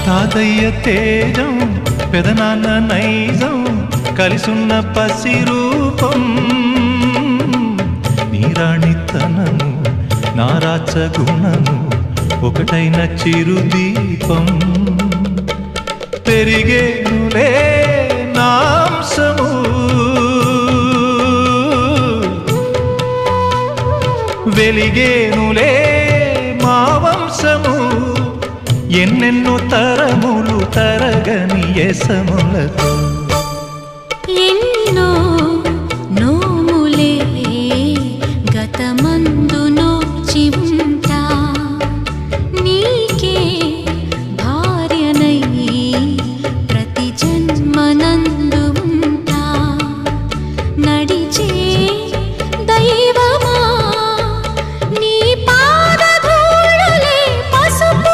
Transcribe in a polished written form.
తాతయ్య తేజం పెదనాన్న నైజం కలిసున్న పసి రూపం నీరాణితనము నారాచ గుణము ఒకటైన చిరుదీపం పెరిగేనులే నాంసము వెలిగేనులే మా వంశము ఎన్నెన్నో తరములు తరగని యసములతో